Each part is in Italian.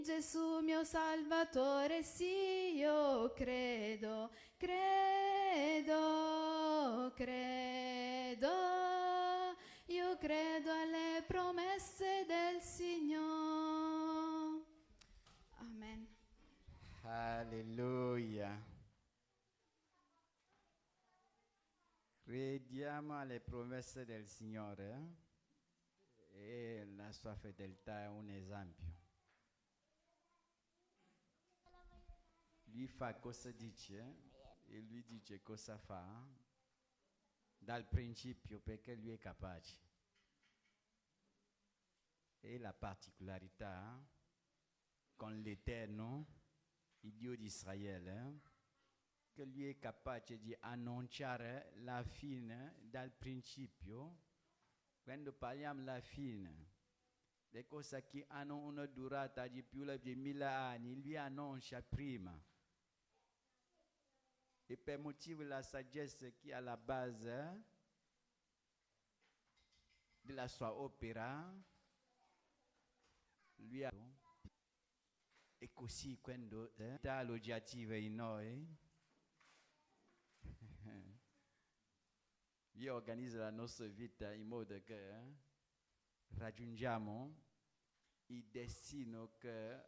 Gesù mio Salvatore, sì, io credo, credo, credo, io credo alle promesse del Signore. Amen. Alleluia. Crediamo alle promesse del Signore e la sua fedeltà è un esempio. Lui fa cosa dice e lui dice cosa fa dal principio perché lui è capace. E la particolarità con l'Eterno, il Dio di Israele, che lui è capace di annunciare la fine dal principio. Quando parliamo della fine, le cose che hanno una durata di più di 1000 anni, lui annuncia prima. E per motivo della saggezza che è alla base della sua opera, lui ha... E così quando l'età loggiativa in noi, lui organizza la nostra vita in modo che raggiungiamo il destino che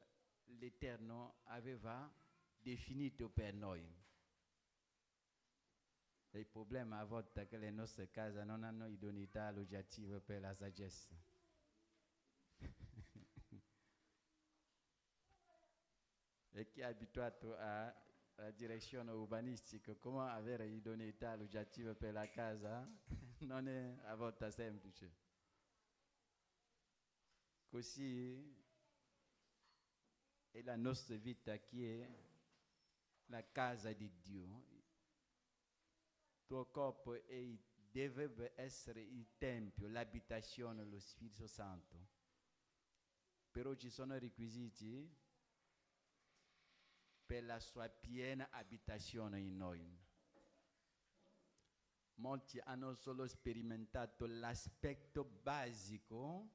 l'Eterno aveva definito per noi. Il problema a volte è che le nostre case non hanno idoneità alloggiativa per la saggezza. E chi è abituato alla direzione urbanistica, come avere idoneità alloggiativa per la casa, non è a volte semplice. Così è la nostra vita che è la casa di Dio. Il tuo corpo deve essere il tempio, l'abitazione dello Spirito Santo. Però ci sono requisiti per la sua piena abitazione in noi. Molti hanno solo sperimentato l'aspetto basico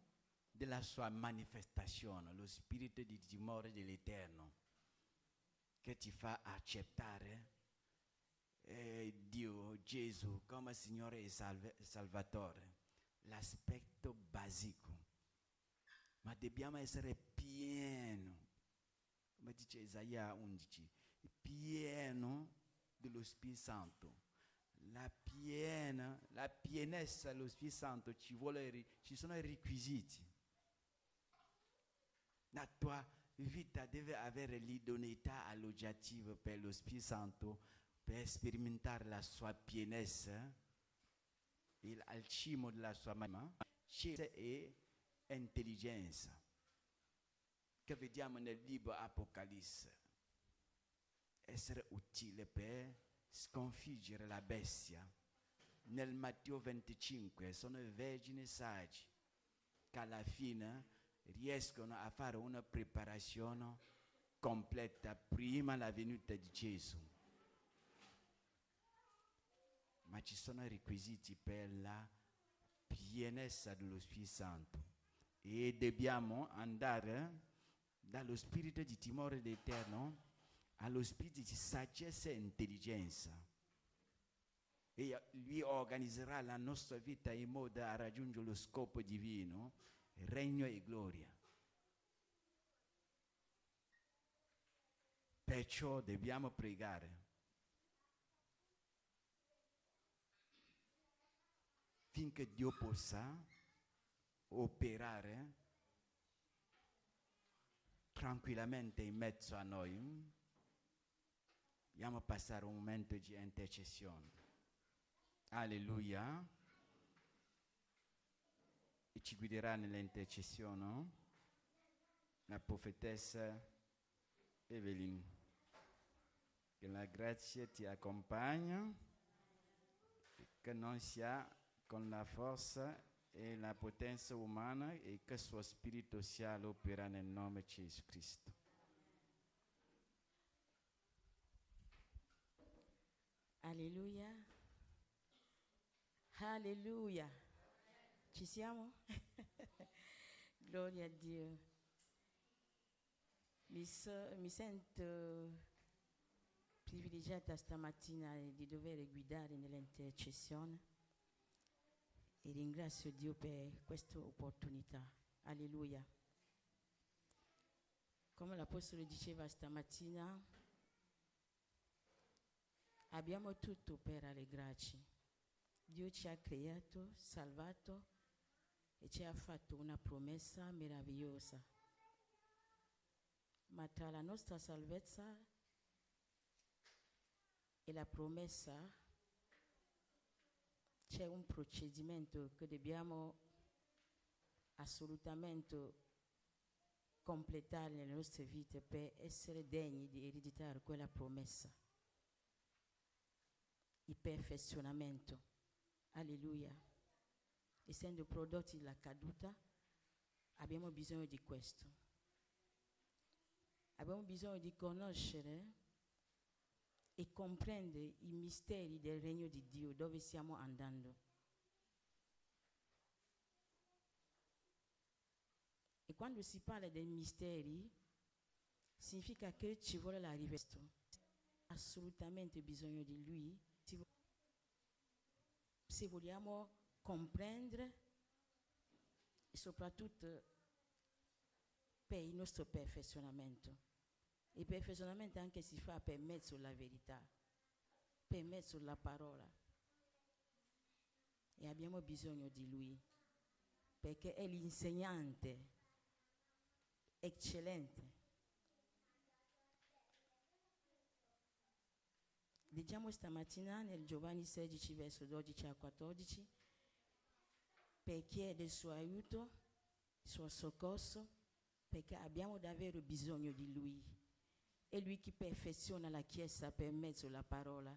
della sua manifestazione, lo spirito di timore dell'Eterno, che ti fa accettare Dio, Gesù, come Signore e Salvatore. L'aspetto basico. Ma dobbiamo essere pieni, come dice Isaia 11, pieno dello Spirito Santo. La pienezza dello Spirito Santo ci sono i requisiti. La tua vita deve avere l'idoneità alloggiativa per lo Spirito Santo per sperimentare la sua pienezza al cimo della sua mano, scienza e intelligenza, che vediamo nel libro Apocalisse. Essere utile per sconfiggere la bestia. Nel Matteo 25 sono i vergini saggi che alla fine riescono a fare una preparazione completa prima della venuta di Gesù. Ma ci sono requisiti per la pienezza dello Spirito Santo e dobbiamo andare dallo spirito di timore dell'Eterno allo spirito di saggezza e intelligenza. E lui organizzerà la nostra vita in modo da raggiungere lo scopo divino, regno e gloria. Perciò dobbiamo pregare finché Dio possa operare tranquillamente in mezzo a noi. Dobbiamo passare un momento di intercessione. Alleluia. E ci guiderà nell'intercessione la profetessa Evelyn. Che la grazia ti accompagna, che non sia con la forza e la potenza umana e che suo spirito sia l'opera nel nome di Gesù Cristo. Alleluia. Alleluia. Ci siamo? Gloria a Dio. mi sento privilegiata stamattina di dover guidare nell'intercessione e ringrazio Dio per questa opportunità. Alleluia. Come l'Apostolo diceva stamattina, abbiamo tutto per allegrarci. Dio ci ha creato, salvato e ci ha fatto una promessa meravigliosa. Ma tra la nostra salvezza e la promessa c'è un procedimento che dobbiamo assolutamente completare nelle nostre vite per essere degni di ereditare quella promessa. Il perfezionamento. Alleluia. Essendo prodotti dalla caduta, abbiamo bisogno di questo. Abbiamo bisogno di conoscere e comprendere i misteri del regno di Dio, dove stiamo andando. E quando si parla dei misteri, significa che ci vuole la rivelazione. Assolutamente bisogno di Lui. Se vogliamo comprendere e soprattutto per il nostro perfezionamento. Il perfezionamento anche si fa per mezzo della verità, per mezzo della parola. E abbiamo bisogno di Lui, perché è l'insegnante eccellente. Leggiamo stamattina nel Giovanni 16, verso 12 a 14, per chiedere il suo aiuto, il suo soccorso, perché abbiamo davvero bisogno di Lui. È Lui che perfeziona la Chiesa per mezzo della parola.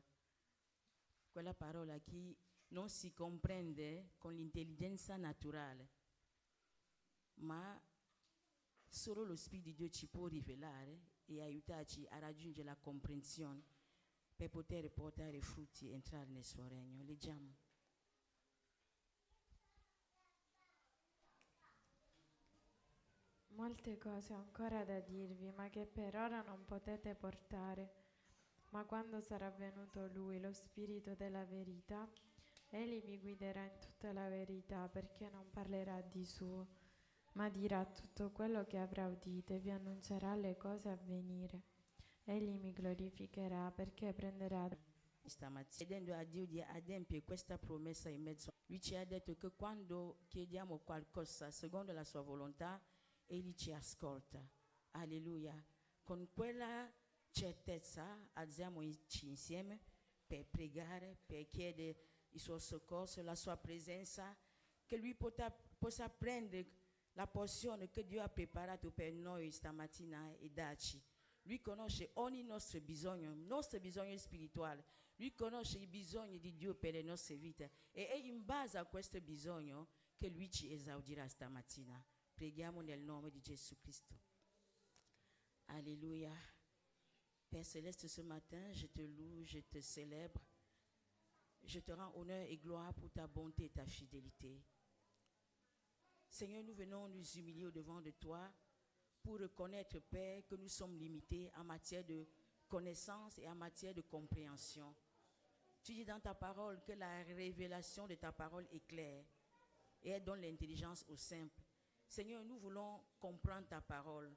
Quella parola che non si comprende con l'intelligenza naturale, ma solo lo Spirito di Dio ci può rivelare e aiutarci a raggiungere la comprensione per poter portare frutti e entrare nel suo regno. Leggiamo. Molte cose ho ancora da dirvi, ma che per ora non potete portare. Ma quando sarà venuto Lui, lo Spirito della verità, Egli vi guiderà in tutta la verità, perché non parlerà di suo, ma dirà tutto quello che avrà udito e vi annuncerà le cose a venire. Egli mi glorificherà, perché prenderà Stamattina, chiedendo a Dio di adempiere questa promessa in mezzo. Lui ci ha detto che quando chiediamo qualcosa secondo la sua volontà, Egli ci ascolta. Alleluia. Con quella certezza alziamoci insieme per pregare, per chiedere il suo soccorso, la sua presenza, che Lui possa prendere la porzione che Dio ha preparato per noi stamattina e darci. Lui conosce ogni nostro bisogno spirituale. Lui conosce i bisogni di Dio per le nostre vite. E è in base a questo bisogno che Lui ci esaudirà stamattina. Preghiamo nel nome di Gesù Cristo. Alléluia. Père Céleste, ce matin, je te loue, je te célèbre. Je te rends honneur et gloire pour ta bonté et ta fidélité. Seigneur, nous venons nous humilier au-devant de toi pour reconnaître, Père, que nous sommes limités en matière de connaissance et en matière de compréhension. Tu dis dans ta parole que la révélation de ta parole est claire et elle donne l'intelligence aux simples. Seigneur, nous voulons comprendre ta parole.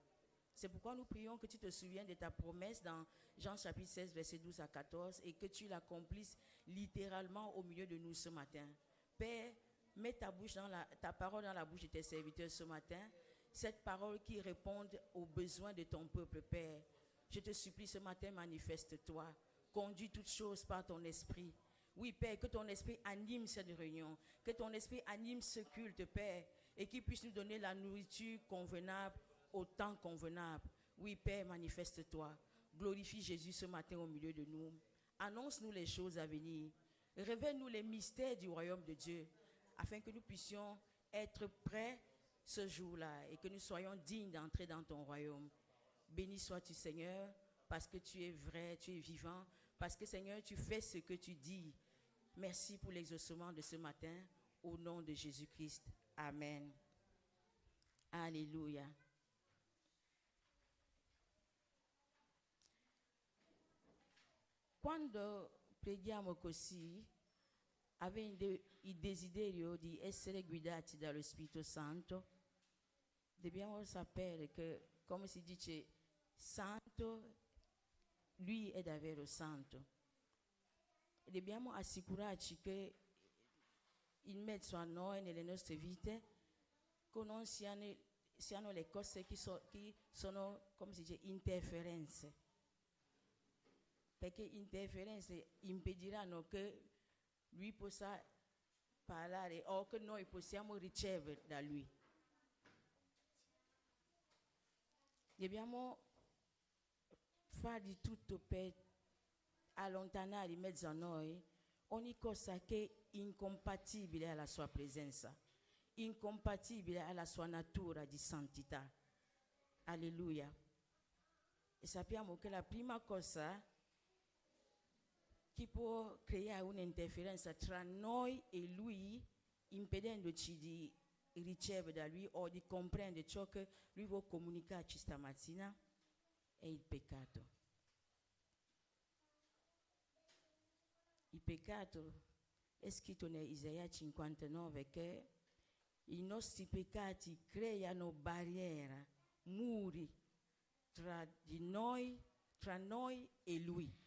C'est pourquoi nous prions que tu te souviennes de ta promesse dans Jean chapitre 16, verset 12 à 14 et que tu l'accomplisses littéralement au milieu de nous ce matin. Père, mets ta parole dans la bouche de tes serviteurs ce matin, cette parole qui réponde aux besoins de ton peuple, Père. Je te supplie ce matin, manifeste-toi. Conduis toutes choses par ton esprit. Oui, Père, que ton esprit anime cette réunion, que ton esprit anime ce culte, Père, et qu'il puisse nous donner la nourriture convenable au temps convenable. Oui, Père, manifeste-toi. Glorifie Jésus ce matin au milieu de nous. Annonce-nous les choses à venir. Révèle-nous les mystères du royaume de Dieu, afin que nous puissions être prêts ce jour-là et que nous soyons dignes d'entrer dans ton royaume. Béni sois-tu, Seigneur, parce que tu es vrai, tu es vivant, parce que, Seigneur, tu fais ce que tu dis. Merci pour l'exaucement de ce matin, au nom de Jésus-Christ. Amen. Alléluia. quando preghiamo così, avendo il desiderio di essere guidati dallo Spirito Santo, dobbiamo sapere che, come si dice, santo, lui è davvero santo. E dobbiamo assicurarci che in mezzo a noi, nelle nostre vite, che non siano le cose che sono, come si dice, interferenze. Perché interferenze impediranno che lui possa parlare o che noi possiamo ricevere da lui. Dobbiamo fare di tutto per allontanare in mezzo a noi ogni cosa che è incompatibile alla sua presenza, incompatibile alla sua natura di santità. Alleluia. E sappiamo che la prima cosa che può creare un'interferenza tra noi e lui, impedendoci di ricevere da lui o di comprendere ciò che lui vuole comunicarci stamattina, è il peccato. Il peccato è scritto in Isaia 59 che i nostri peccati creano barriere, muri tra noi e lui.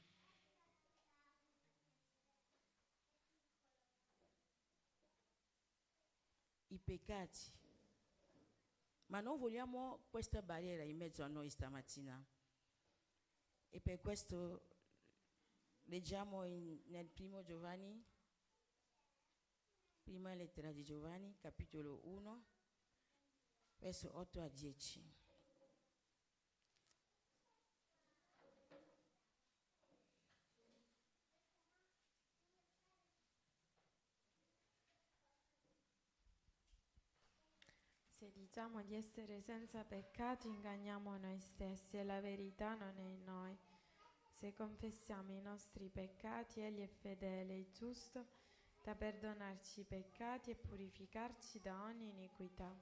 I peccati. Ma non vogliamo questa barriera in mezzo a noi stamattina. E per questo leggiamo nel primo Giovanni, prima lettera di Giovanni, capitolo 1, verso 8 a 10. Se diciamo di essere senza peccato, inganniamo noi stessi e la verità non è in noi. Se confessiamo i nostri peccati, Egli è fedele e giusto da perdonarci i peccati e purificarci da ogni iniquità.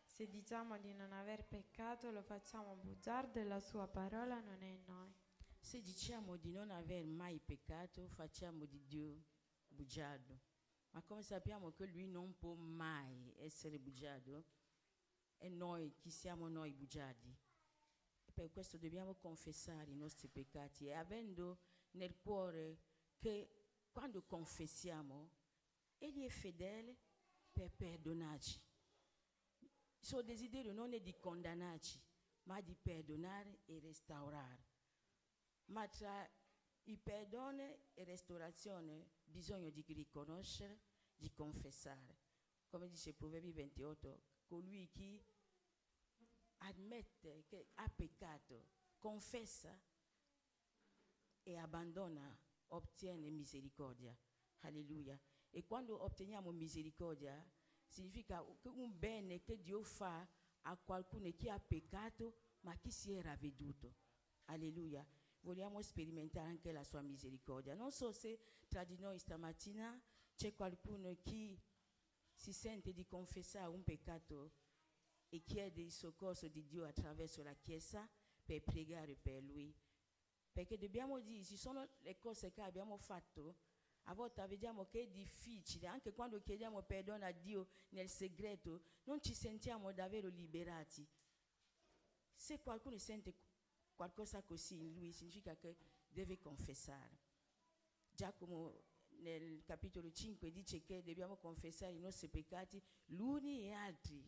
Se diciamo di non aver peccato, lo facciamo bugiardo e la sua parola non è in noi. Se diciamo di non aver mai peccato, facciamo di Dio bugiardo. Ma come sappiamo che lui non può mai essere bugiardo, e noi, chi siamo noi bugiardi? Per questo dobbiamo confessare i nostri peccati e avendo nel cuore che quando confessiamo, Egli è fedele per perdonarci. Il suo desiderio non è di condannarci, ma di perdonare e restaurare. Ma tra il perdono e restaurazione bisogna di riconoscere, di confessare. Come dice Proverbi 28, colui che ammette che ha peccato, confessa e abbandona, ottiene misericordia. Alleluia. E quando otteniamo misericordia, significa che un bene che Dio fa a qualcuno che ha peccato, ma che si è ravveduto. Alleluia. Vogliamo sperimentare anche la sua misericordia. Non so se tra di noi stamattina c'è qualcuno che si sente di confessare un peccato e chiede il soccorso di Dio attraverso la Chiesa per pregare per lui. Perché dobbiamo dire, ci sono le cose che abbiamo fatto, a volte vediamo che è difficile, anche quando chiediamo perdono a Dio nel segreto, non ci sentiamo davvero liberati. Se qualcuno sente qualcosa così in lui, significa che deve confessare. Giacomo nel capitolo 5 dice che dobbiamo confessare i nostri peccati l'uni e altri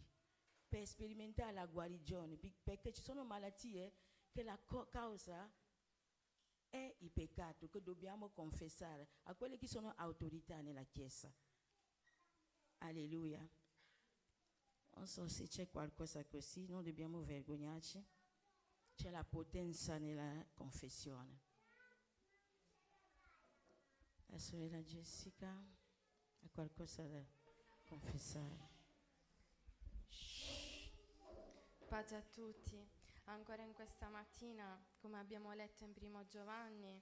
per sperimentare la guarigione, perché ci sono malattie che la causa è il peccato, che dobbiamo confessare a quelle che sono autorità nella Chiesa. Alleluia. Non so se c'è qualcosa così, non dobbiamo vergognarci. C'è la potenza nella confessione. La sorella Jessica ha qualcosa da confessare. Pace a tutti. Ancora in questa mattina, come abbiamo letto in primo Giovanni,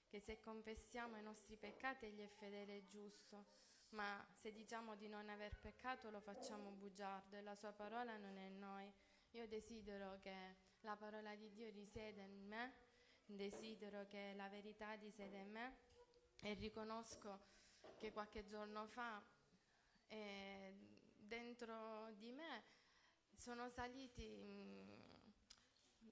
che se confessiamo i nostri peccati Egli è fedele e giusto, ma se diciamo di non aver peccato lo facciamo bugiardo e la sua parola non è in noi. Io desidero che la parola di Dio risieda in me, desidero che la verità di sé di me, e riconosco che qualche giorno fa dentro di me sono saliti,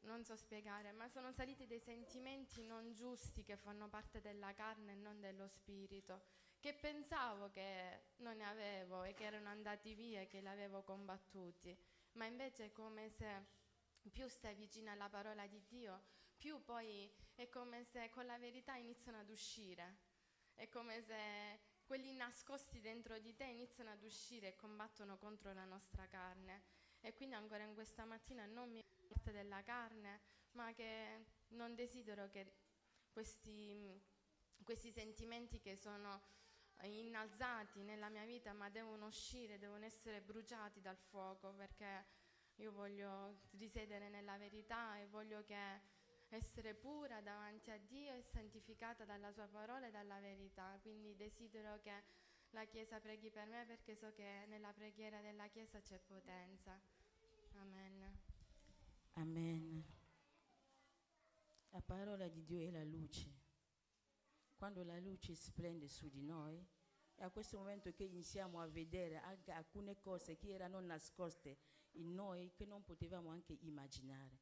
non so spiegare, ma sono saliti dei sentimenti non giusti che fanno parte della carne e non dello spirito, che pensavo che non ne avevo e che erano andati via e che li avevo combattuti, ma invece è come se più stai vicino alla parola di Dio, più poi è come se con la verità iniziano ad uscire, è come se quelli nascosti dentro di te iniziano ad uscire e combattono contro la nostra carne. E quindi ancora in questa mattina non mi parte della carne, ma che non desidero che questi sentimenti che sono innalzati nella mia vita, ma devono uscire, devono essere bruciati dal fuoco, perché io voglio risiedere nella verità e voglio essere pura davanti a Dio e santificata dalla sua parola e dalla verità. Quindi desidero che la Chiesa preghi per me, perché so che nella preghiera della Chiesa c'è potenza. Amen. Amen. La parola di Dio è la luce. Quando la luce splende su di noi, è a questo momento che iniziamo a vedere anche alcune cose che erano nascoste in noi, che non potevamo anche immaginare.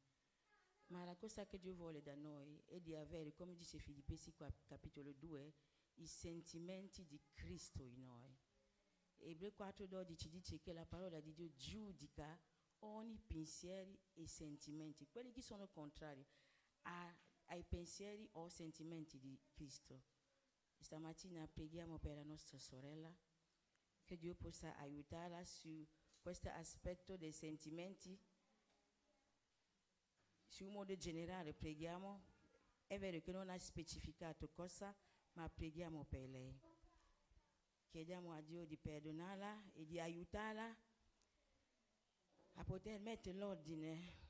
Ma la cosa che Dio vuole da noi è di avere, come dice Filippesi capitolo 2, i sentimenti di Cristo in noi. Ebrei 4,12 dice che la parola di Dio giudica ogni pensieri e sentimenti, quelli che sono contrari ai pensieri o sentimenti di Cristo. Stamattina preghiamo per la nostra sorella, che Dio possa aiutarla su questo aspetto dei sentimenti. Su un modo generale preghiamo, è vero che non ha specificato cosa, ma preghiamo per lei. Chiediamo a Dio di perdonarla e di aiutarla a poter mettere l'ordine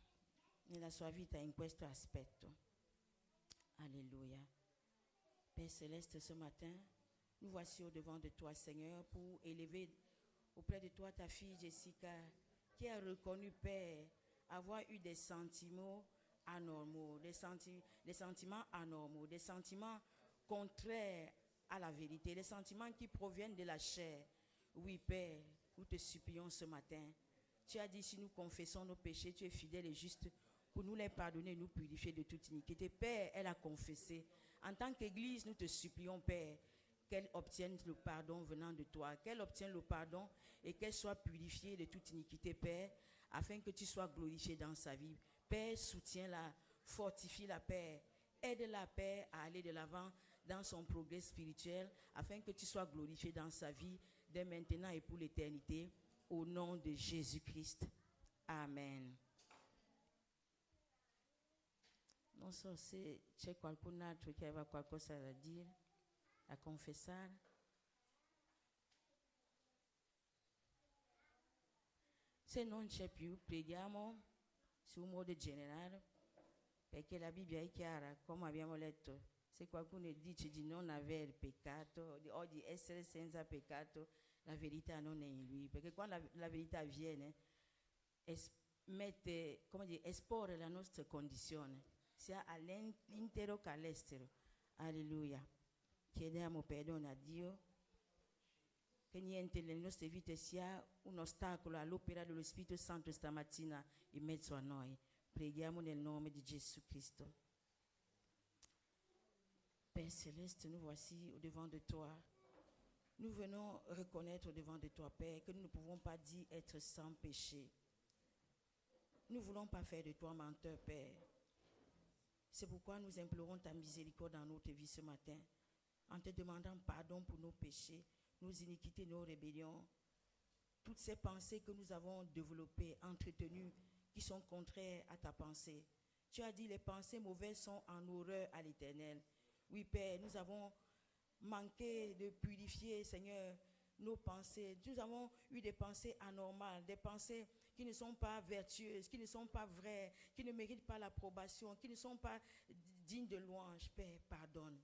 nella sua vita in questo aspetto. Alléluia. Père Céleste, ce matin, nous voici au-devant de toi, Seigneur, pour élever auprès de toi ta fille Jessica, qui a reconnu, Père, avoir eu des sentiments anormaux, des sentiments anormaux, des sentiments contraires à la vérité, des sentiments qui proviennent de la chair. Oui, Père, nous te supplions ce matin. Tu as dit, si nous confessons nos péchés, tu es fidèle et juste pour nous les pardonner et nous purifier de toute iniquité. Père, elle a confessé. En tant qu'Église, nous te supplions, Père, qu'elle obtienne le pardon venant de toi, qu'elle obtienne le pardon et qu'elle soit purifiée de toute iniquité, Père, afin que tu sois glorifié dans sa vie. Père, soutiens-la, fortifie-la, Père, aide-la, Père, à aller de l'avant dans son progrès spirituel, afin que tu sois glorifié dans sa vie, dès maintenant et pour l'éternité, au nom de Jésus-Christ. Amen. Non so se c'è qualcun altro che aveva qualcosa da dire, a confessare. Se non c'è più, preghiamo su un modo generale, perché la Bibbia è chiara, come abbiamo letto. Se qualcuno dice di non aver peccato o di essere senza peccato, la verità non è in lui, perché quando la verità viene, esporre la nostra condizione, sia all'intero che all'estero. Alleluia. Chiediamo perdono a Dio, che niente nelle nostre vite sia un ostacolo all'opera dello Spirito Santo stamattina in mezzo a noi. Preghiamo nel nome di Gesù Cristo. Père Céleste, nous voici au-devant de toi. Nous venons reconnaître au-devant de toi, Père, que nous ne pouvons pas dire être sans péché. Nous ne voulons pas faire de toi menteur, Père. C'est pourquoi nous implorons ta miséricorde dans notre vie ce matin, en te demandant pardon pour nos péchés, nos iniquités, nos rébellions, toutes ces pensées que nous avons développées, entretenues, qui sont contraires à ta pensée. Tu as dit, les pensées mauvaises sont en horreur à l'Éternel. Oui, Père, nous avons manqué de purifier, Seigneur, nos pensées. Nous avons eu des pensées anormales, des pensées qui ne sont pas vertueuses, qui ne sont pas vraies, qui ne méritent pas l'approbation, qui ne sont pas dignes de louange. Père, pardonne.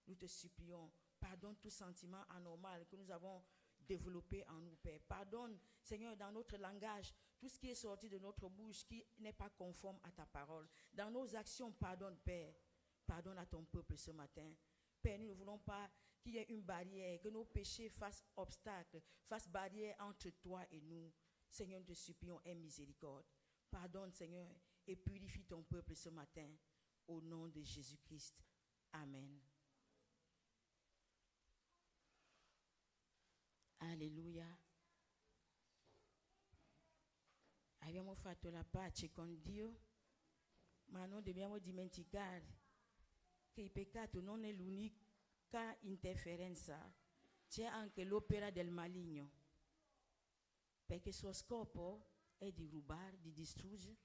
Nous te supplions, pardonne tout sentiment anormal que nous avons développé en nous, Père. Pardonne, Seigneur, dans notre langage, tout ce qui est sorti de notre bouche qui n'est pas conforme à ta parole. Dans nos actions, pardonne, Père. Pardonne à ton peuple ce matin. Père, nous ne voulons pas qu'il y ait une barrière, que nos péchés fassent obstacle, fassent barrière entre toi et nous. Seigneur, nous te supplions, aie miséricorde. Pardonne, Seigneur, et purifie ton peuple ce matin. Au nom de Jésus-Christ. Amen. Alleluia. Abbiamo fatto la pace con Dio, ma non dobbiamo dimenticare che il peccato non è l'unica interferenza, c'è anche l'opera del maligno, perché il suo scopo è di rubare, di distruggere,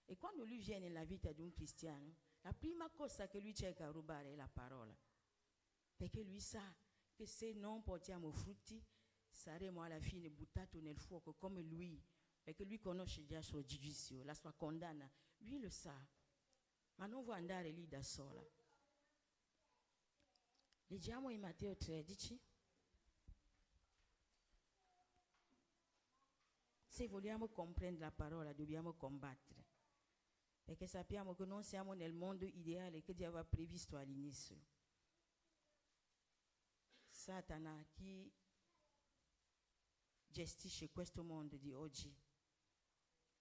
e quando lui viene nella vita di un cristiano, la prima cosa che lui cerca a rubare è la parola, perché lui sa che se non portiamo frutti saremo alla fine buttati nel fuoco come lui, perché lui conosce già il suo giudizio, la sua condanna, lui lo sa, ma non vuole andare lì da sola. Leggiamo in Matteo 13. Se vogliamo comprendere la parola dobbiamo combattere, perché sappiamo che non siamo nel mondo ideale che Dio aveva previsto all'inizio. Satana, chi gestisce questo mondo di oggi,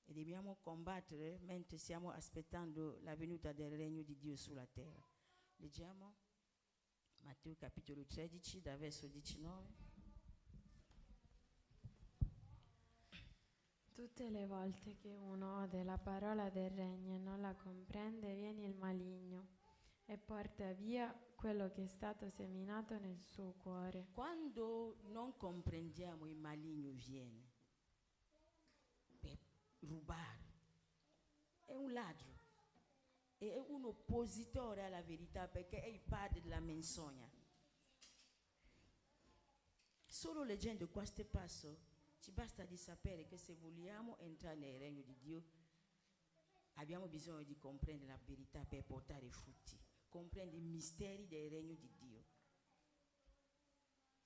e dobbiamo combattere mentre stiamo aspettando la venuta del regno di Dio sulla terra. Leggiamo Matteo capitolo 13 dal verso 19. Tutte le volte che uno ode la parola del regno e non la comprende, viene il maligno e porta via quello che è stato seminato nel suo cuore. Quando non comprendiamo, il maligno viene per rubare. È un ladro, è un oppositore alla verità, perché è il padre della menzogna. Solo leggendo questo passo ci basta di sapere che se vogliamo entrare nel regno di Dio abbiamo bisogno di comprendere la verità per portare frutti, comprendere i misteri del regno di Dio.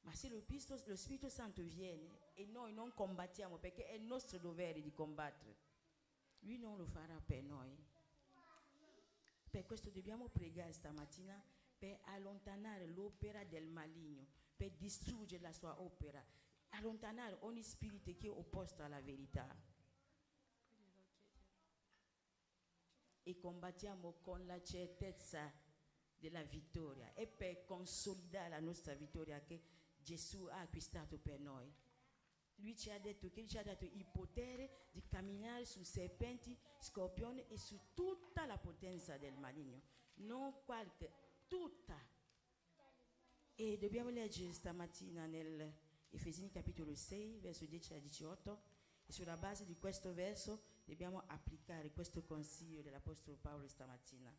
Ma se lo Spirito Santo viene e noi non combattiamo, perché è il nostro dovere di combattere, lui non lo farà per noi. Per questo dobbiamo pregare stamattina per allontanare l'opera del maligno, per distruggere la sua opera, allontanare ogni spirito che è opposto alla verità. E combattiamo con la certezza della vittoria, e per consolidare la nostra vittoria che Gesù ha acquistato per noi. Lui ci ha detto che ci ha dato il potere di camminare su serpenti, scorpioni e su tutta la potenza del maligno, non qualche, tutta. E dobbiamo leggere stamattina nel Efesini capitolo 6, verso 10 a 18, e sulla base di questo verso dobbiamo applicare questo consiglio dell'Apostolo Paolo stamattina.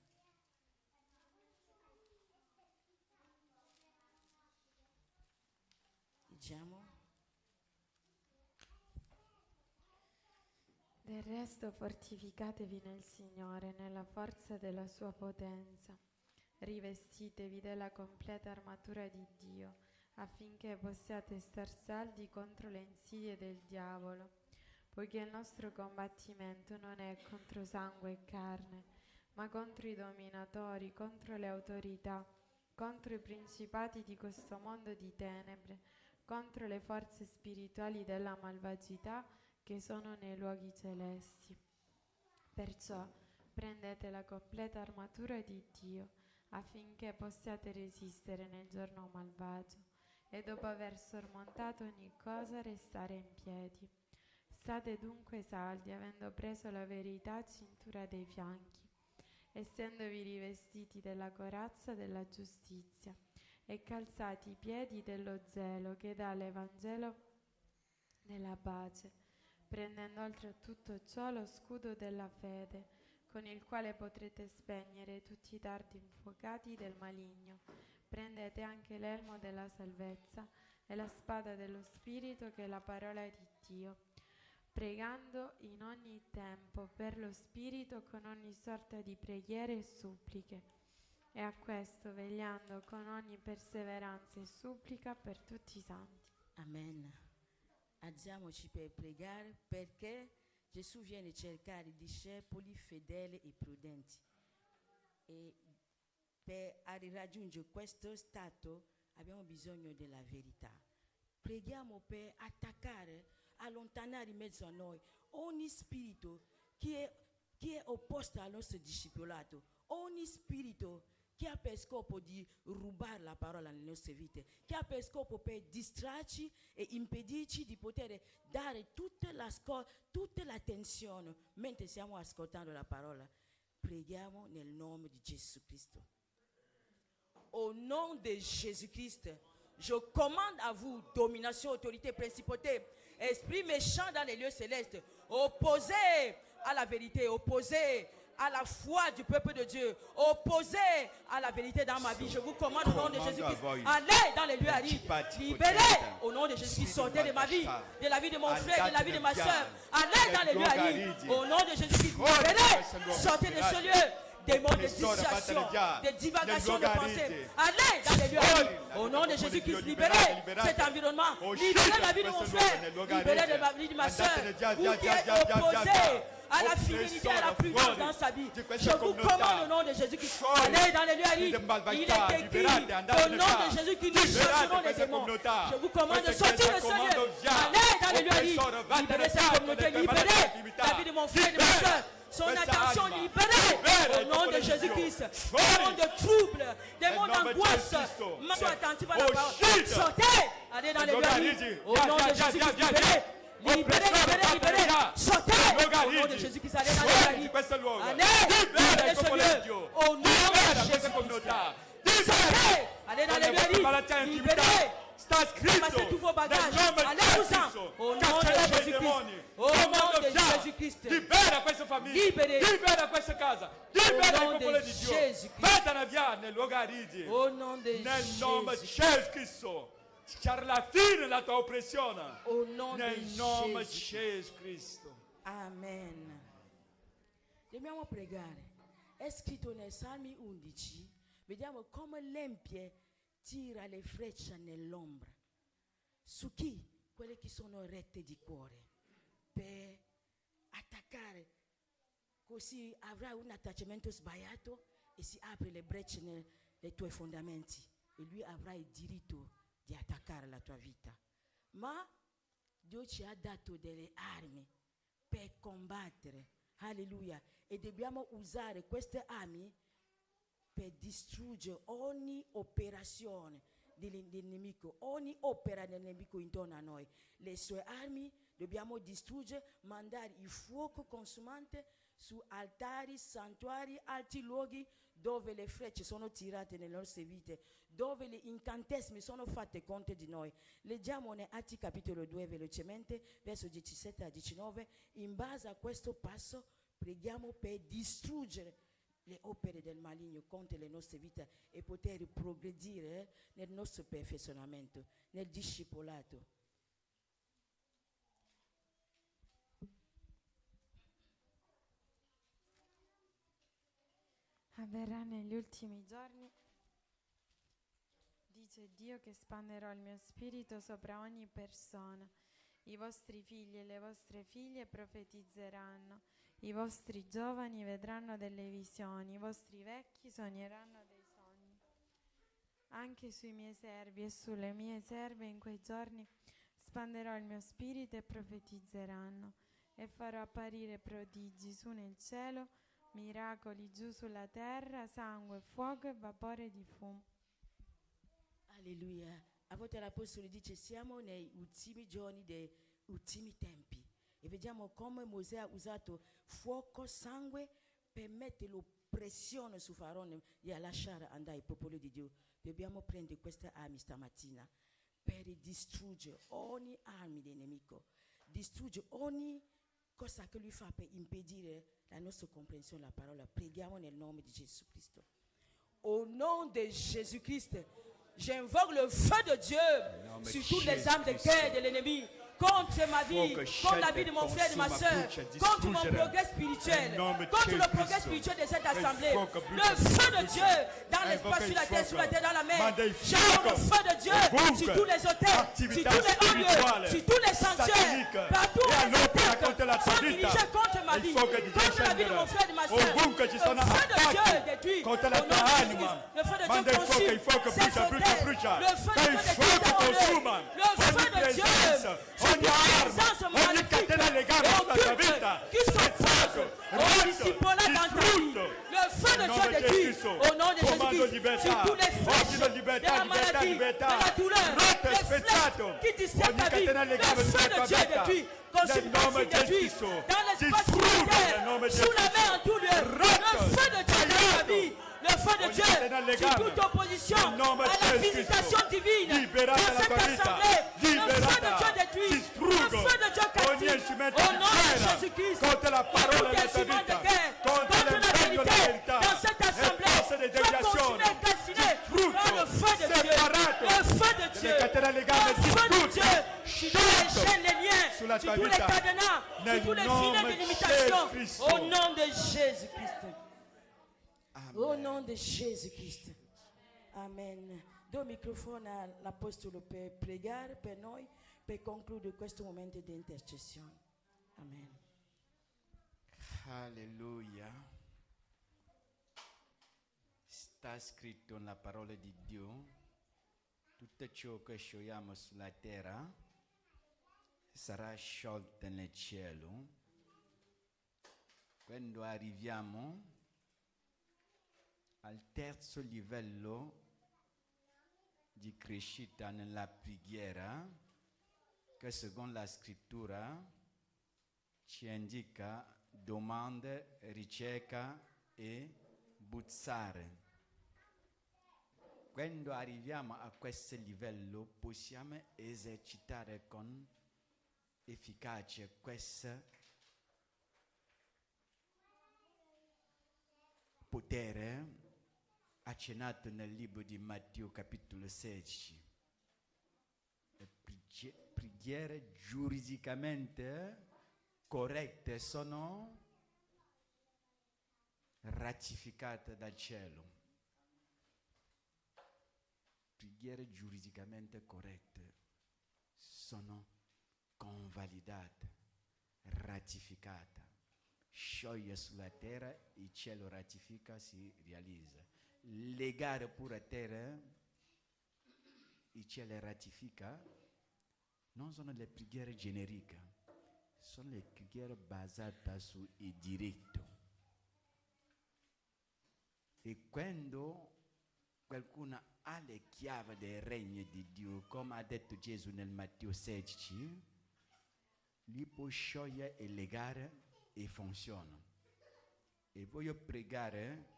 Leggiamo. Del resto fortificatevi nel Signore, nella forza della sua potenza. Rivestitevi della completa armatura di Dio, affinché possiate star saldi contro le insidie del diavolo, poiché il nostro combattimento non è contro sangue e carne, ma contro i dominatori, contro le autorità, contro i principati di questo mondo di tenebre, contro le forze spirituali della malvagità che sono nei luoghi celesti. Perciò prendete la completa armatura di Dio, affinché possiate resistere nel giorno malvagio e dopo aver sormontato ogni cosa restare in piedi. State dunque saldi, avendo preso la verità a cintura dei fianchi, essendovi rivestiti della corazza della giustizia e calzati i piedi dello zelo che dà l'Evangelo della pace, prendendo oltre a tutto ciò lo scudo della fede, con il quale potrete spegnere tutti i dardi infuocati del maligno. Prendete anche l'elmo della salvezza e la spada dello Spirito, che è la parola di Dio, pregando in ogni tempo per lo Spirito con ogni sorta di preghiere e suppliche, e a questo vegliando con ogni perseveranza e supplica per tutti i santi. Amen. Alziamoci per pregare, perché Gesù viene cercare discepoli fedeli e prudenti. E per raggiungere questo stato abbiamo bisogno della verità. Preghiamo per attaccare, allontanare in mezzo a noi ogni spirito che è opposto al nostro discepolato, ogni spirito che ha per scopo di rubare la parola nelle nostre vite, che ha per scopo per distrarci e impedirci di poter dare tutta l'attenzione mentre stiamo ascoltando la parola. Preghiamo nel nome di Gesù Cristo. Au nom de Jésus-Christ, je commande à vous, domination, autorité, principauté, esprit méchant dans les lieux célestes, opposé à la vérité, opposé à la foi du peuple de Dieu, opposé à la vérité dans ma vie. Je vous commande au nom de Jésus-Christ, allez dans les lieux arides, libérez au nom de Jésus-Christ, sortez de ma vie, de la vie de mon frère, de la vie de ma soeur, allez dans les lieux arides, au nom de Jésus-Christ, libérez, sortez de ce lieu. Démons de distraction, de divagation de pensée. Allez dans les lieux arides. Au nom de Jésus-Christ, libérez cet environnement. Libérez la vie de mon frère. Libérez la vie de ma soeur. Vous qui êtes opposé à la fidélité, à la prudence dans sa vie. Je vous commande au nom de Jésus-Christ. Allez dans les lieux arides. Il est écrit au nom de Jésus-Christ, nous chasserons les démons. Je vous commande de sortir de ce lieu. Allez dans les lieux arides. Libérez cette communauté. Libérez la vie de mon frère et de ma soeur. Son attention libérée au nom de Jésus-Christ. Démons de troubles, démons d'angoisse. Sois attentif à la parole. Sortez. Allez dans les lieux arides. Au nom de Jésus-Christ, libérez. Libérez. Sortez. Au nom de Jésus-Christ, allez dans les lieux arides. Allez dans ce lieu. Au nom de Jésus-Christ. Sortez. Allez dans les lieux arides. Libérez. Ramassez tous vos bagages. Allez-vous-en. Au nom de Jésus-Christ. Au nom de Jésus-Christ. Libera questa famiglia. Libera questa casa. Libera il popolo di Dio. Vada la via nel luogo aridi. Au nom de nel nome di Gesù Cristo. C'è la fine la tua oppressione. Nel nome di Gesù Cristo. Amen. Dobbiamo pregare. È scritto nei Salmi 11. Vediamo come l'empie tira le frecce nell'ombra. Su chi? Quelle che sono rette di cuore. Per attaccare, così avrai un attachimento sbagliato e si apre le brecce nei tuoi fondamenti e lui avrà il diritto di attaccare la tua vita. Ma Dio ci ha dato delle armi per combattere, alleluia, e dobbiamo usare queste armi per distruggere ogni operazione del nemico, ogni opera del nemico intorno a noi. Le sue armi dobbiamo distruggere, mandare il fuoco consumante su altari, santuari, alti luoghi dove le frecce sono tirate nelle nostre vite, dove le incantesimi sono fatte contro di noi. Leggiamo nei Atti capitolo 2 velocemente, verso 17 a 19. In base a questo passo preghiamo per distruggere le opere del maligno contro le nostre vite e poter progredire nel nostro perfezionamento, nel discepolato. Avverrà negli ultimi giorni, dice Dio, che spanderò il mio spirito sopra ogni persona. I vostri figli e le vostre figlie profetizzeranno, i vostri giovani vedranno delle visioni, i vostri vecchi sogneranno dei sogni. Anche sui miei servi e sulle mie serve in quei giorni spanderò il mio spirito e profetizzeranno, e farò apparire prodigi su nel cielo, miracoli giù sulla terra, sangue, fuoco e vapore di fumo. Alleluia. A volte l'Apostolo dice siamo nei ultimi giorni dei ultimi tempi e vediamo come Mosè ha usato fuoco, sangue per mettere l'oppressione su Faraone e a lasciare andare il popolo di Dio. Dobbiamo prendere queste armi stamattina per distruggere ogni arma del nemico, distruggere ogni cosa che lui fa per impedire la nostra comprensione della parola. Preghiamo nel nome di Gesù Cristo. Au nom de Jésus-Christ, j'invoque le feu de Dieu sur toutes les âmes de guerre de l'ennemi contre ma vie, contre la vie de mon frère et de ma soeur, contre mon progrès spirituel, contre le progrès spirituel de cette assemblée. Le feu de Dieu dans l'espace, sur la terre, sur la terre, dans la mer. J'envoie le feu de Dieu sur tous les hôtels, sur tous les hauts lieux, sur tous les sanctuaires, partout où les attaques sont dirigées contre ma vie, contre la vie de mon frère et de ma soeur. Le feu de Dieu détruit au nom de Jésus. Le feu de Dieu consume ces hôtels. Le feu de Dieu détruit ces hôtels. Le feu de Dieu sur toute présence maléfique et occulte qui s'oppose au disciple dans ta vie. Le feu de Dieu détruit au nom de Jésus-Christ sur tous les flèches de la maladie, de la douleur, les flèches qui distraient ta vie. Le feu de Dieu détruit, consume ta vie, détruit dans l'espace sur la terre, sous la mer en tout lieu. Le feu de Dieu dans ta vie. Le feu de Dieu sur toute opposition à la visitation divine dans cette assemblée. Le feu de Dieu détruit. Le feu de Dieu casse. Au nom de Jésus-Christ. Contre la parole de ta vie. Contre la vérité dans cette assemblée. Sois consumé et calciné par le feu de Dieu. Le feu de Dieu. Le feu de Dieu. Sur tous les chaînes, les liens, sur tous les cadenas, sur tous les filets de limitation. Au nom de Jésus-Christ. Au nom de Jésus-Christ. Amen. Do microfono all'Apostolo per pregare per noi, per concludere questo momento di intercessione. Amen. Alleluia. Sta scritto nella parola di Dio, tutto ciò che sciogliamo sulla terra sarà sciolto nel cielo. Quando arriviamo al terzo livello di crescita nella preghiera, che secondo la scrittura ci indica domande, ricerca e bussare. Quando arriviamo a questo livello possiamo esercitare con efficacia questo potere accennato nel libro di Matteo capitolo 16. Le preghiere giuridicamente corrette sono ratificate dal cielo. Preghiere giuridicamente corrette sono convalidate, ratificate. Scioglie sulla terra, il cielo ratifica, si realizza. Legare pure a terra, il cielo ratifica, non sono le preghiere generiche, sono le preghiere basate sul diritto. E quando qualcuno ha le chiavi del regno di Dio, come ha detto Gesù nel Matteo 16, li può sciogliere e legare e funziona. E voglio pregare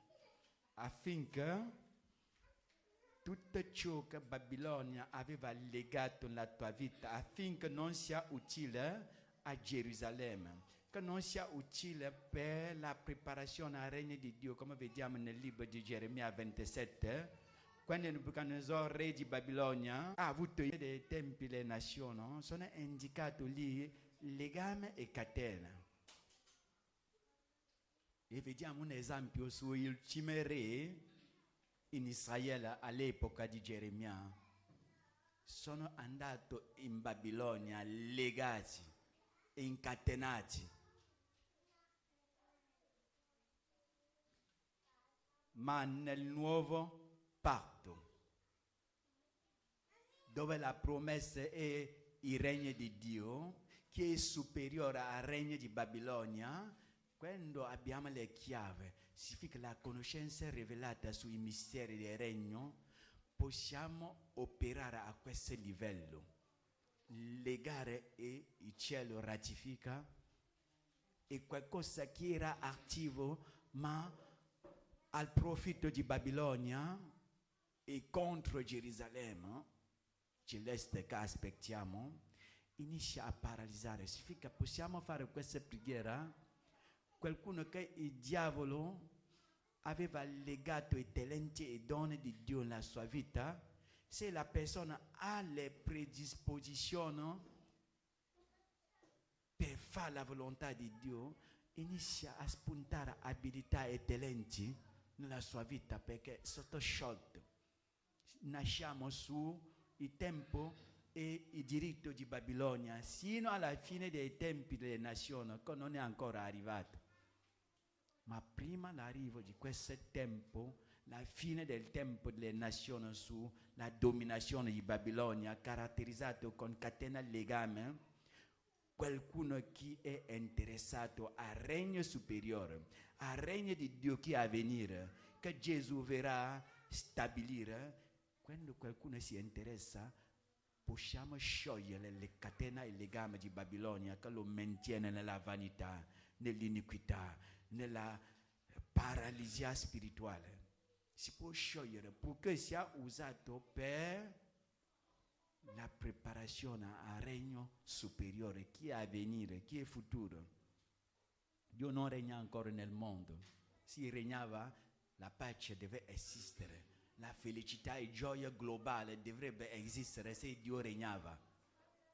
affinché tutto ciò che Babilonia aveva legato nella tua vita, affinché non sia utile a Gerusalemme, che non sia utile per la preparazione al regno di Dio, come vediamo nel libro di Geremia 27, quando Nebuchadnezzar, re di Babilonia, ha avuto dei tempi le nazioni, sono indicati lì legame e catena. E vediamo un esempio sull'ultimo re in Israele all'epoca di Geremia. Sono andati in Babilonia legati e incatenati. Ma nel nuovo patto, dove la promessa è il regno di Dio, che è superiore al regno di Babilonia, quando abbiamo le chiavi, significa la conoscenza rivelata sui misteri del regno, possiamo operare a questo livello. Legare e il cielo ratifica, e qualcosa che era attivo ma al profitto di Babilonia e contro Gerusalemme, celeste che aspettiamo, inizia a paralizzare. Significa possiamo fare questa preghiera. Qualcuno che il diavolo aveva legato i talenti e i doni di Dio nella sua vita, se la persona ha le predisposizioni, fa la volontà di Dio, inizia a spuntare abilità e talenti nella sua vita, perché sotto shot nasciamo su il tempo e il diritto di Babilonia, sino alla fine dei tempi delle nazioni, che non è ancora arrivato. Ma prima l'arrivo di questo tempo, la fine del tempo delle nazioni sulla dominazione di Babilonia, caratterizzato con catena legame, qualcuno che è interessato al regno superiore, al regno di Dio che è a venire, che Gesù verrà stabilire. Quando qualcuno si interessa, possiamo sciogliere le catene e il legame di Babilonia che lo mantiene nella vanità, nell'iniquità, nella paralisia spirituale. Si può sciogliere perché sia usato per la preparazione al regno superiore, chi è a venire, chi è futuro. Dio non regna ancora nel mondo. Se regnava, la pace deve esistere. La felicità e gioia globale dovrebbe esistere se Dio regnava.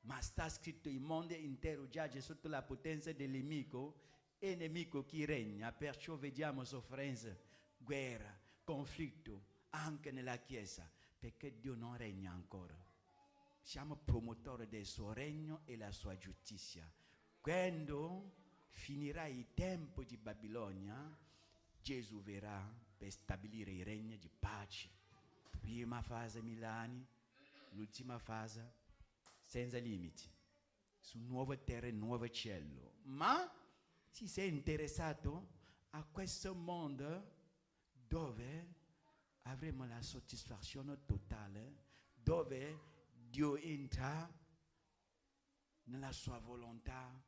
Ma sta scritto: il mondo intero giace sotto la potenza del nemico, e nemico chi regna, perciò vediamo sofferenze, guerra, conflitto anche nella Chiesa, perché Dio non regna ancora. Siamo promotori del suo regno e la sua giustizia. Quando finirà il tempo di Babilonia, Gesù verrà per stabilire il regno di pace. Prima fase 1000 anni, l'ultima fase senza limiti, su nuove terre, nuovo cielo. Ma si sei interessato a questo mondo dove avremo la soddisfazione totale, dove Dio entra nella sua volontà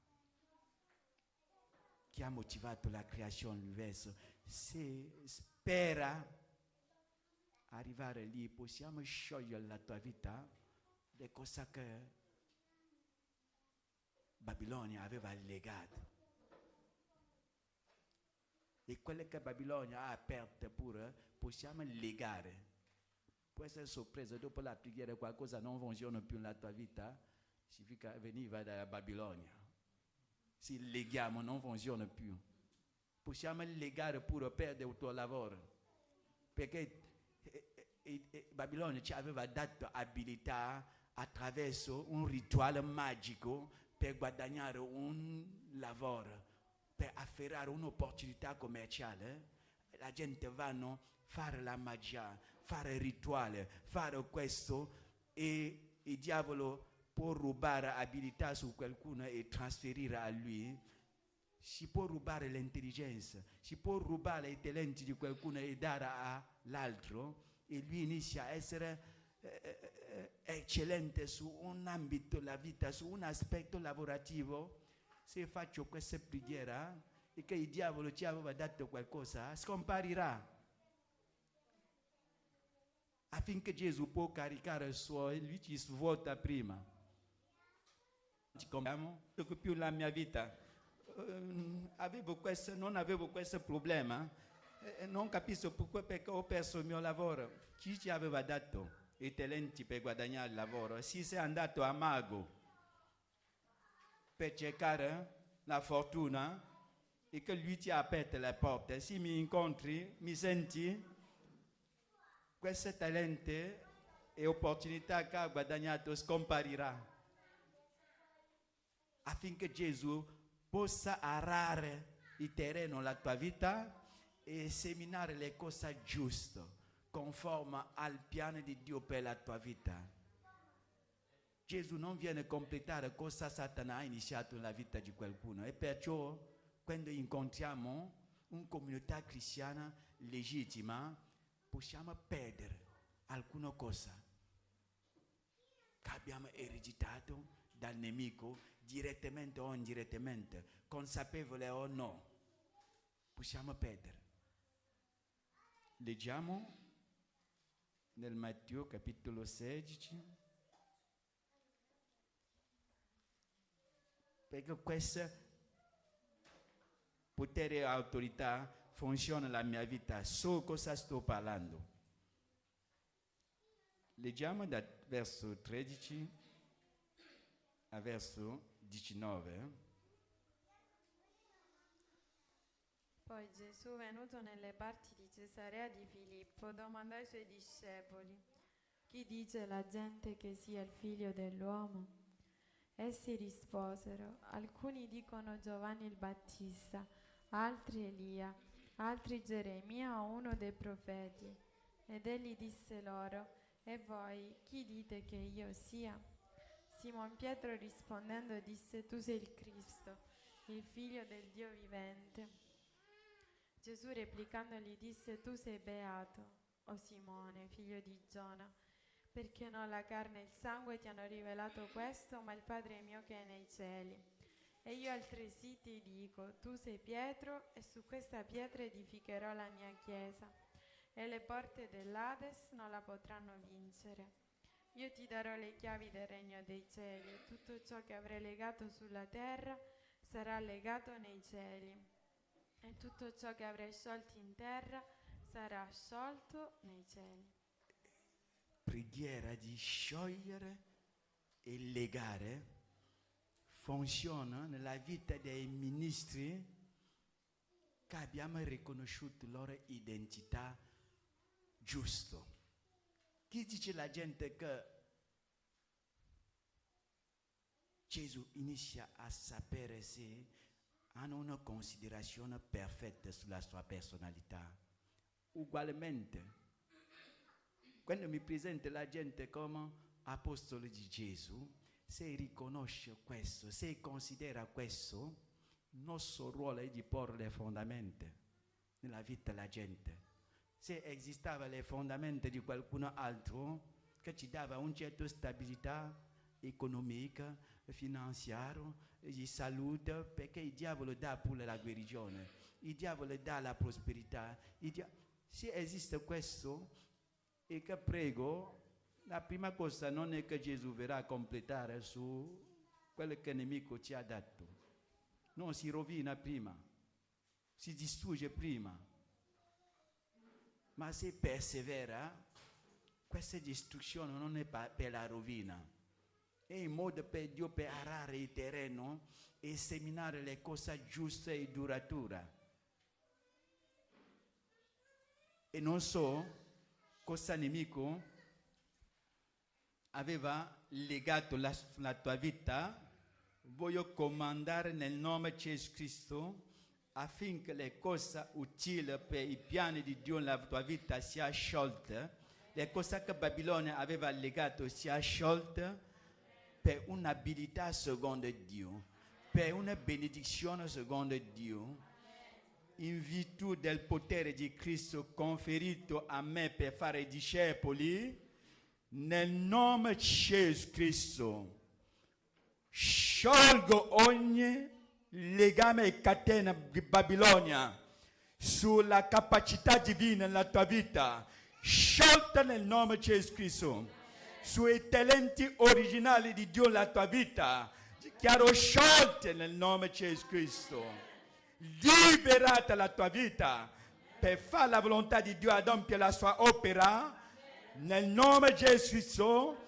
che ha motivato la creazione dell'universo. Se spera arrivare lì, possiamo sciogliere la tua vita le cose che Babilonia aveva legato. E quelle che Babilonia ha aperte pure, possiamo legare. Può essere sorpresa, dopo la preghiera qualcosa non funziona più nella tua vita, significa veniva da Babilonia. Se leghiamo non funziona più. Possiamo legare pure, perdere il tuo lavoro, perché Babilonia ci aveva dato abilità attraverso un rituale magico per guadagnare un lavoro, per afferrare un'opportunità commerciale. La gente va a fare la magia, fare il rituale, fare questo, e il diavolo può rubare abilità su qualcuno e trasferire a lui. Si può rubare l'intelligenza, si può rubare i talenti di qualcuno e dare all'altro, e lui inizia a essere eccellente su un ambito della vita, su un aspetto lavorativo. Se faccio questa preghiera e che il diavolo ci aveva dato qualcosa, scomparirà. Affinché Gesù può caricare il suo, lui ci svuota prima. Non più la mia vita. Non avevo questo problema, non capisco perché ho perso il mio lavoro. Chi ci aveva dato i talenti per guadagnare il lavoro? Si sei andato a mago per cercare la fortuna e che lui ti ha aperto le porte. Se mi incontri, mi senti, queste talenti e opportunità che ha guadagnato scomparirà, affinché Gesù possa arare il terreno nella tua vita e seminare le cose giuste, conforme al piano di Dio per la tua vita. Gesù non viene a completare cosa Satana ha iniziato nella vita di qualcuno, e perciò quando incontriamo una comunità cristiana legittima possiamo perdere alcune cose che abbiamo ereditato dal nemico, direttamente o indirettamente, consapevole o no, possiamo perdere. Leggiamo nel Matteo capitolo 16, perché questo potere e autorità funziona nella mia vita, so cosa sto parlando. Leggiamo da verso 13 a verso 19. Poi Gesù, venuto nelle parti di Cesarea di Filippo, domandò ai suoi discepoli: chi dice la gente che sia il figlio dell'uomo? Essi risposero: alcuni dicono Giovanni il Battista, altri Elia, altri Geremia o uno dei profeti. Ed egli disse loro: e voi chi dite che io sia? Simon Pietro rispondendo disse: tu sei il Cristo, il figlio del Dio vivente. Gesù replicando gli disse: tu sei beato, o Simone, figlio di Giona, perché non la carne e il sangue ti hanno rivelato questo, ma il Padre mio che è nei cieli. E io altresì ti dico: tu sei Pietro, e su questa pietra edificherò la mia chiesa, e le porte dell'Ades non la potranno vincere. Io ti darò le chiavi del regno dei cieli, e tutto ciò che avrai legato sulla terra sarà legato nei cieli, e tutto ciò che avrai sciolto in terra sarà sciolto nei cieli. Preghiera di sciogliere e legare funziona nella vita dei ministri che abbiamo riconosciuto la loro identità giusta. Chi dice la gente che Gesù inizia a sapere se hanno una considerazione perfetta sulla sua personalità? Ugualmente, quando mi presenta la gente come apostolo di Gesù, se riconosce questo, se considera questo, il nostro ruolo è di porre le fondamenta nella vita della gente. Se esisteva le fondamenta di qualcun altro che ci dava una certa stabilità economica, finanziaria, di salute, perché il diavolo dà pure la guarigione, il diavolo dà la prosperità. Se esiste questo, e che prego, la prima cosa non è che Gesù verrà a completare su quello che il nemico ci ha dato. Non si rovina prima, si distrugge prima. Ma se persevera, questa distruzione non è per la rovina, è in modo per Dio per arare il terreno e seminare le cose giuste e durature. E non so cosa nemico aveva legato la tua vita. Voglio comandare nel nome di Gesù Cristo affinché le cose utili per i piani di Dio nella tua vita siano sciolte, le cose che Babilonia aveva legato siano sciolte per un'abilità secondo Dio, per una benedizione secondo Dio, in virtù del potere di Cristo conferito a me per fare discepoli, nel nome di Gesù Cristo. Sciolgo ogni legame e catena di Babilonia sulla capacità divina nella tua vita, sciolta nel nome di Gesù Cristo, sui talenti originali di Dio nella tua vita, dichiaro sciolte nel nome di Gesù Cristo, liberata la tua vita per fare la volontà di Dio, adempiere la sua opera, nel nome di Gesù Cristo.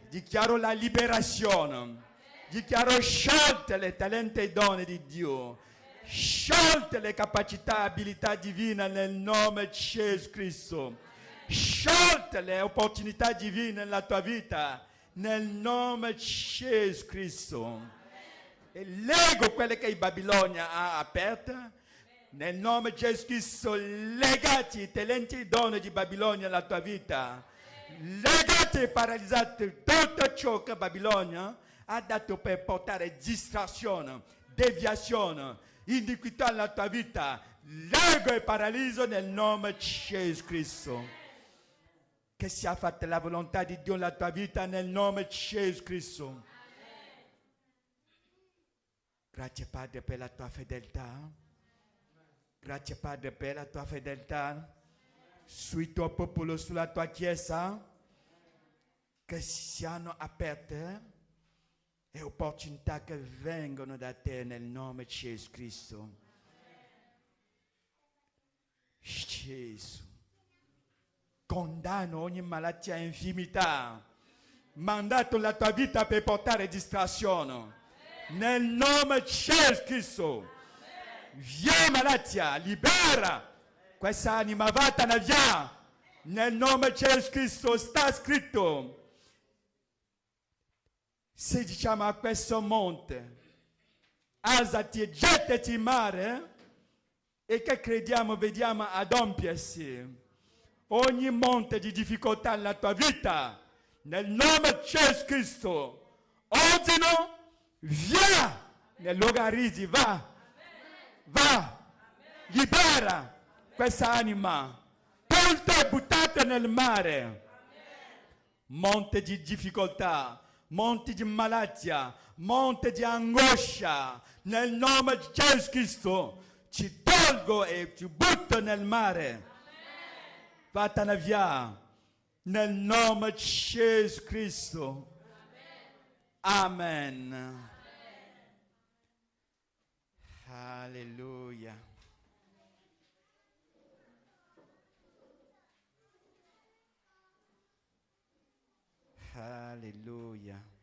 Dichiaro la liberazione. Dichiaro sciolte le talenti e doni di Dio, sciolte le capacità e abilità divine nel nome di Gesù Cristo, sciolte le opportunità divine nella tua vita nel nome di Gesù Cristo. E leggo quelle che Babilonia ha aperto nel nome di Gesù Cristo. Legati i talenti e doni di Babilonia nella tua vita, legati e paralizzati tutto ciò che Babilonia ha dato per portare distrazione, deviazione, iniquità nella tua vita. Leggo e paralizzo nel nome di Gesù Cristo. Che sia fatta la volontà di Dio nella tua vita nel nome di Gesù Cristo. Grazie Padre per la tua fedeltà. Grazie Padre per la tua fedeltà sui tuoi popoli, sulla tua Chiesa, che siano aperte e opportunità che vengono da te nel nome di Gesù Cristo. Gesù, condanno ogni malattia e infimità mandato la tua vita per portare distrazione nel nome di Gesù Cristo. Via malattia, libera questa anima, vattene via. Nel nome di Gesù Cristo sta scritto. Se diciamo a questo monte, alzati e gettati in mare, e che crediamo, vediamo adempiersi. Ogni monte di difficoltà nella tua vita, nel nome di Gesù Cristo, ordino, via, nell'Ogarisi, va, libera questa anima, tutte buttate nel mare. Monte di difficoltà, monte di malattia, monte di angoscia, nel nome di Gesù Cristo, ci tolgo e ci butto nel mare. Vattene via, nel nome di Gesù Cristo. Amen. Alleluia. Alleluia.